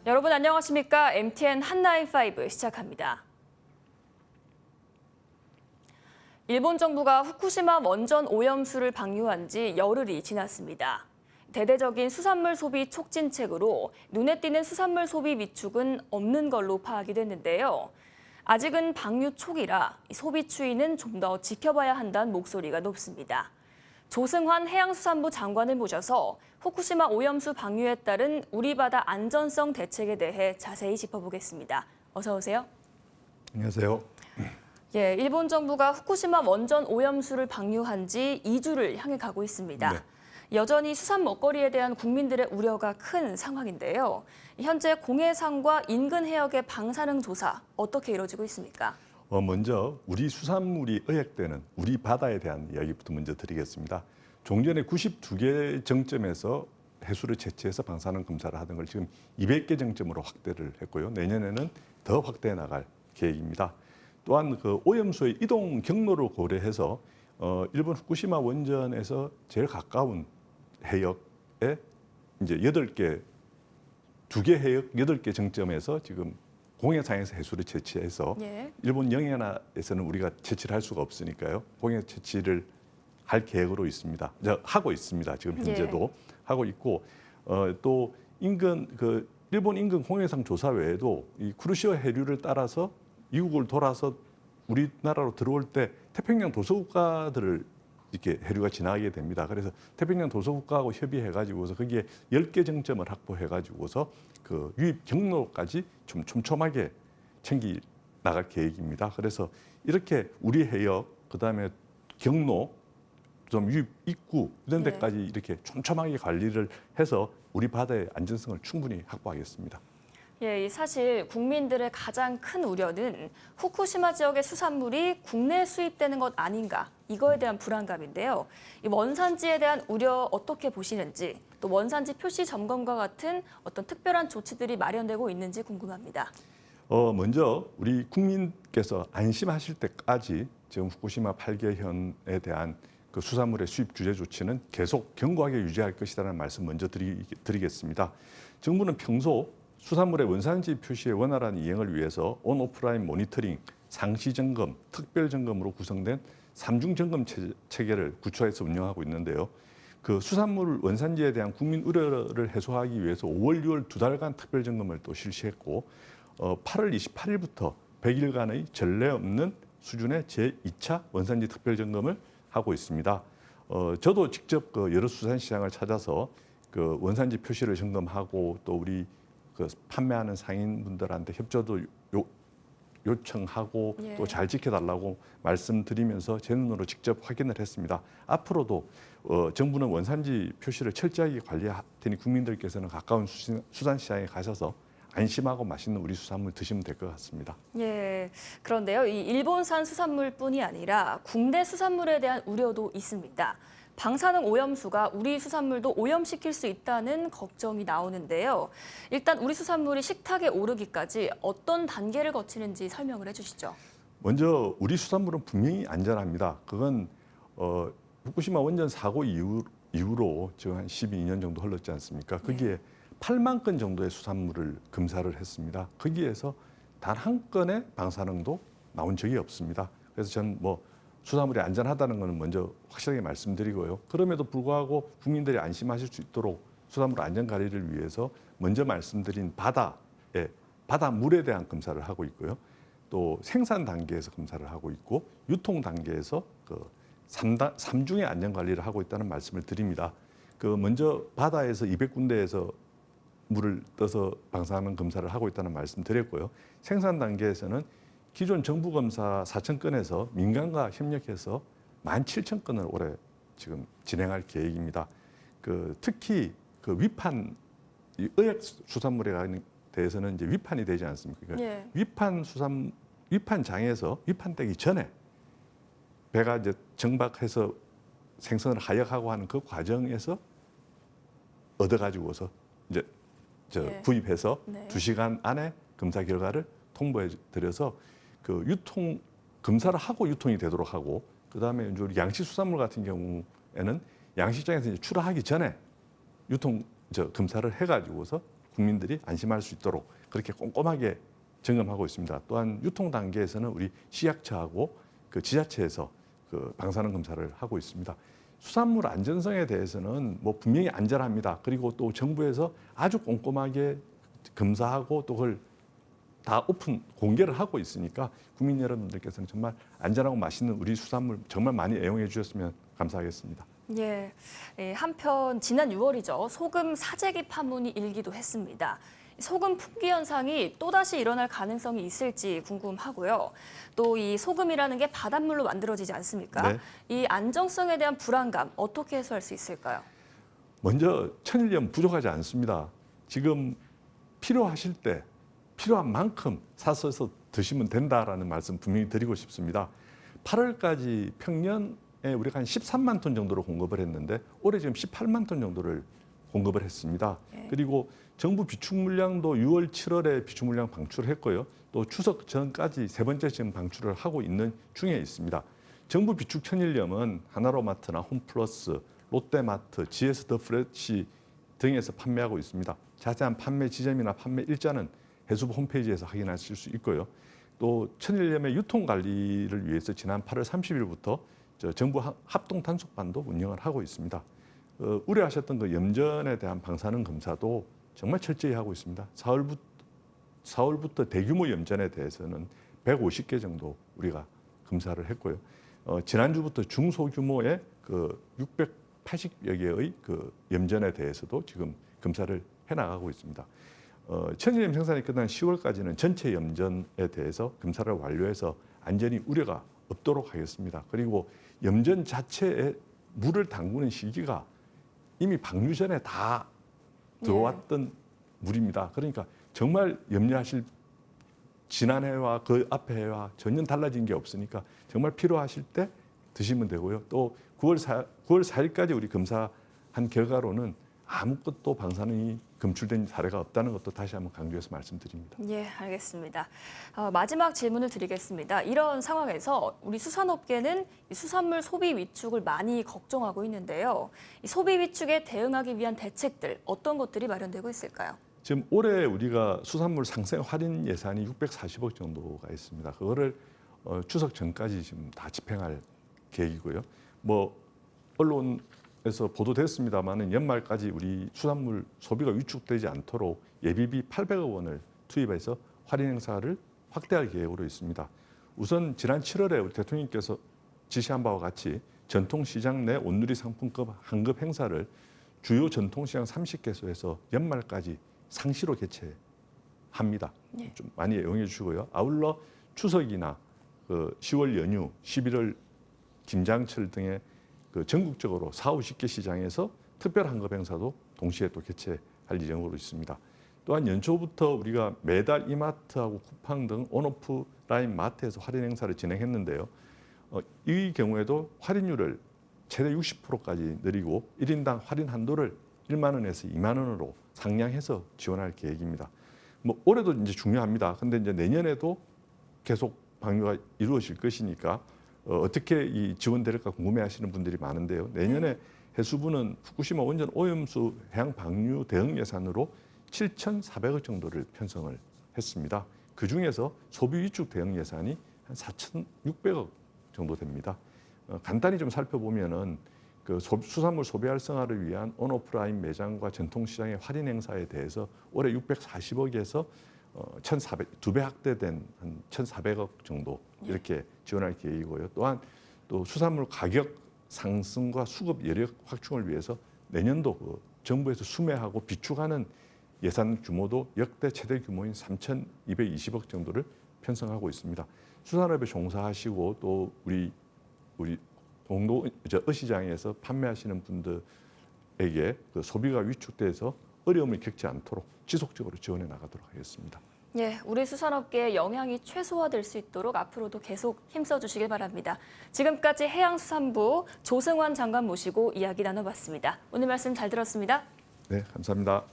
여러분 안녕하십니까? MTN 한나인5 시작합니다. 일본 정부가 후쿠시마 원전 오염수를 방류한 지 열흘이 지났습니다. 대대적인 수산물 소비 촉진책으로 눈에 띄는 수산물 소비 위축은 없는 걸로 파악이 됐는데요. 아직은 방류 초기라 소비 추이는 좀 더 지켜봐야 한다는 목소리가 높습니다. 조승환 해양수산부 장관을 모셔서 후쿠시마 오염수 방류에 따른 우리 바다 안전성 대책에 대해 자세히 짚어보겠습니다. 어서 오세요. 안녕하세요. 예, 일본 정부가 후쿠시마 원전 오염수를 방류한 지 2주를 향해 가고 있습니다. 네. 여전히 수산 먹거리에 대한 국민들의 우려가 큰 상황인데요. 현재 공해상과 인근 해역의 방사능 조사 어떻게 이루어지고 있습니까? 먼저 우리 수산물이 의획되는 우리 바다에 대한 이야기부터 먼저 드리겠습니다. 종전에 92개 정점에서 해수를 채취해서 방사능 검사를 하던 걸 지금 200개 정점으로 확대를 했고요. 내년에는 더 확대해 나갈 계획입니다. 또한 그 오염수의 이동 경로를 고려해서 일본 후쿠시마 원전에서 제일 가까운 해역에 이제 2개 해역 8개 정점에서 지금 공해상에서 해수를 채취해서 예. 일본 영해안에서는 우리가 채취를 할 수가 없으니까요. 공해 채취를 할 계획으로 있습니다. 하고 있습니다. 지금 현재도 하고 있고 또 인근 일본 인근 공해상 조사 외에도 이 쿠르시오 해류를 따라서 미국을 돌아서 우리나라로 들어올 때 태평양 도서국가들을 이렇게 해류가 지나가게 됩니다. 그래서 태평양 도서국가하고 협의해가지고서 거기에 10개 정점을 확보해가지고서 그 유입 경로까지 좀 촘촘하게 챙기 나갈 계획입니다. 그래서 이렇게 우리 해역, 그다음에 경로, 좀 유입 입구 이런 데까지 이렇게 촘촘하게 관리를 해서 우리 바다의 안전성을 충분히 확보하겠습니다. 예, 사실 국민들의 가장 큰 우려는 후쿠시마 지역의 수산물이 국내에 수입되는 것 아닌가 이거에 대한 불안감인데요. 이 원산지에 대한 우려 어떻게 보시는지 또 원산지 표시 점검과 같은 어떤 특별한 조치들이 마련되고 있는지 궁금합니다. 먼저 우리 국민께서 안심하실 때까지 지금 후쿠시마 8개현에 대한 그 수산물의 수입 규제 조치는 계속 견고하게 유지할 것이라는 말씀 먼저 드리겠습니다. 정부는 평소 수산물의 원산지 표시의 원활한 이행을 위해서 온오프라인 모니터링, 상시 점검, 특별 점검으로 구성된 3중 점검 체계를 구축해서 운영하고 있는데요. 그 수산물 원산지에 대한 국민 우려를 해소하기 위해서 5월, 6월 2달간 특별 점검을 또 실시했고 8월 28일부터 100일간의 전례 없는 수준의 제2차 원산지 특별 점검을 하고 있습니다. 저도 직접 그 여러 수산시장을 찾아서 그 원산지 표시를 점검하고 또 우리 그 판매하는 상인분들한테 협조도 요청하고 또 잘 지켜달라고 말씀드리면서 제 눈으로 직접 확인을 했습니다. 앞으로도 정부는 원산지 표시를 철저하게 관리할 테니 국민들께서는 가까운 수산시장에 가셔서 안심하고 맛있는 우리 수산물 드시면 될 것 같습니다. 예, 그런데요, 이 일본산 수산물뿐이 아니라 국내 수산물에 대한 우려도 있습니다. 방사능 오염수가 우리 수산물도 오염시킬 수 있다는 걱정이 나오는데요. 일단 우리 수산물이 식탁에 오르기까지 어떤 단계를 거치는지 설명을 해주시죠. 먼저 우리 수산물은 분명히 안전합니다. 그건 후쿠시마 원전 사고 이후로 지금 한 12년 정도 흘렀지 않습니까? 거기에 8만 건 정도의 수산물을 검사를 했습니다. 거기에서 단 한 건의 방사능도 나온 적이 없습니다. 그래서 저는 수산물이 안전하다는 것은 먼저 확실하게 말씀드리고요. 그럼에도 불구하고 국민들이 안심하실 수 있도록 수산물 안전 관리를 위해서 먼저 말씀드린 바닷물에 대한 검사를 하고 있고요. 또 생산 단계에서 검사를 하고 있고 유통 단계에서 그 3중의 안전 관리를 하고 있다는 말씀을 드립니다. 그 먼저 바다에서 200군데에서 물을 떠서 방사능 검사를 하고 있다는 말씀 드렸고요. 생산 단계에서는 기존 정부 검사 4,000건에서 민간과 협력해서 17,000건을 올해 지금 진행할 계획입니다. 특히 위판 의약 수산물에 대해서는 이제 위판이 되지 않습니까? 위판장에서 위판되기 전에 배가 이제 정박해서 생선을 하역하고 하는 그 과정에서 얻어가지고서 이제 구입해서 2시간 안에 검사 결과를 통보해 드려서 그 검사를 하고 유통이 되도록 하고, 그다음에 이제 양식 수산물 같은 경우에는 양식장에서 이제 출하하기 전에 검사를 해가지고서 국민들이 안심할 수 있도록 그렇게 꼼꼼하게 점검하고 있습니다. 또한 유통 단계에서는 우리 식약처하고 그 지자체에서 그 방사능 검사를 하고 있습니다. 수산물 안전성에 대해서는 뭐 분명히 안전합니다. 그리고 또 정부에서 아주 꼼꼼하게 검사하고 또 그걸 다 오픈 공개를 하고 있으니까 국민 여러분들께서는 정말 안전하고 맛있는 우리 수산물 정말 많이 애용해 주셨으면 감사하겠습니다. 예, 한편 지난 6월이죠. 소금 사재기 파문이 일기도 했습니다. 소금 품귀 현상이 또다시 일어날 가능성이 있을지 궁금하고요. 또 이 소금이라는 게 바닷물로 만들어지지 않습니까? 네. 이 안정성에 대한 불안감 어떻게 해소할 수 있을까요? 먼저 천일염 부족하지 않습니다. 지금 필요하실 때 필요한 만큼 사서 드시면 된다라는 말씀 분명히 드리고 싶습니다. 8월까지 평년에 우리가 한 13만 톤 정도로 공급을 했는데 올해 지금 18만 톤 정도를 공급을 했습니다. 네. 그리고 정부 비축 물량도 6월, 7월에 비축 물량 방출을 했고요. 또 추석 전까지 세 번째 지금 방출을 하고 있는 중에 있습니다. 정부 비축 천일염은 하나로마트나 홈플러스, 롯데마트, GS 더 프레시 등에서 판매하고 있습니다. 자세한 판매 지점이나 판매 일자는 해수부 홈페이지에서 확인하실 수 있고요. 또 천일염의 유통 관리를 위해서 지난 8월 30일부터 정부 합동 단속반도 운영을 하고 있습니다. 우려하셨던 그 염전에 대한 방사능 검사도 정말 철저히 하고 있습니다. 4월부터 대규모 염전에 대해서는 150개 정도 우리가 검사를 했고요. 지난주부터 중소규모의 그 680여 개의 그 염전에 대해서도 지금 검사를 해나가고 있습니다. 천일염 생산이 끝난 10월까지는 전체 염전에 대해서 검사를 완료해서 안전이 우려가 없도록 하겠습니다. 그리고 염전 자체에 물을 담그는 시기가 이미 방류 전에 다 들어왔던 물입니다. 그러니까 정말 염려하실 지난해와 그 앞에 해와 전혀 달라진 게 없으니까 정말 필요하실 때 드시면 되고요. 또 9월 4일까지 우리 검사한 결과로는 아무것도 방사능이 검출된 사례가 없다는 것도 다시 한번 강조해서 말씀드립니다. 예, 알겠습니다. 마지막 질문을 드리겠습니다. 이런 상황에서 우리 수산업계는 이 수산물 소비 위축을 많이 걱정하고 있는데요. 이 소비 위축에 대응하기 위한 대책들 어떤 것들이 마련되고 있을까요? 지금 올해 우리가 수산물 상생 할인 예산이 640억 정도가 있습니다. 그거를 추석 전까지 지금 다 집행할 계획이고요. 뭐 언론에서 보도됐습니다만은 연말까지 우리 수산물 소비가 위축되지 않도록 예비비 800억 원을 투입해서 할인 행사를 확대할 계획으로 있습니다. 우선 지난 7월에 우리 대통령께서 지시한 바와 같이 전통시장 내 온누리 상품권 환급 행사를 주요 전통시장 30개소에서 연말까지 상시로 개최합니다. 네. 좀 많이 애용해 주시고요. 아울러 추석이나 그 10월 연휴, 11월 김장철 등의 그 전국적으로 4, 50개 시장에서 특별 환급 행사도 동시에 또 개최할 예정으로 있습니다. 또한 연초부터 우리가 매달 이마트하고 쿠팡 등 온오프라인 마트에서 할인 행사를 진행했는데요. 이 경우에도 할인율을 최대 60%까지 늘리고 1인당 할인 한도를 1만 원에서 2만 원으로 상향해서 지원할 계획입니다. 뭐 올해도 이제 중요합니다. 근데 이제 내년에도 계속 방류가 이루어질 것이니까 어떻게 이 지원될까 궁금해하시는 분들이 많은데요. 내년에 해수부는 후쿠시마 원전 오염수 해양 방류 대응 예산으로 7,400억 정도를 편성을 했습니다. 그 중에서 소비 위축 대응 예산이 한 4,600억 정도 됩니다. 간단히 좀 살펴보면은 그 수산물 소비 활성화를 위한 온오프라인 매장과 전통시장의 할인 행사에 대해서 올해 640억에서 2배 확대된 한 1,400억 정도 이렇게 지원할 계획이고요. 또한 또 수산물 가격 상승과 수급 여력 확충을 위해서 내년도 그 정부에서 수매하고 비축하는 예산 규모도 역대 최대 규모인 3,220억 정도를 편성하고 있습니다. 수산업에 종사하시고 또 우리 공동 어시장에서 판매하시는 분들에게 그 소비가 위축돼서 어려움을 겪지 않도록 지속적으로 지원해 나가도록 하겠습니다. 예, 우리 수산업계의 영향이 최소화될 수 있도록 앞으로도 계속 힘써 주시길 바랍니다. 지금까지 해양수산부 조승환 장관 모시고 이야기 나눠봤습니다. 오늘 말씀 잘 들었습니다. 네, 감사합니다.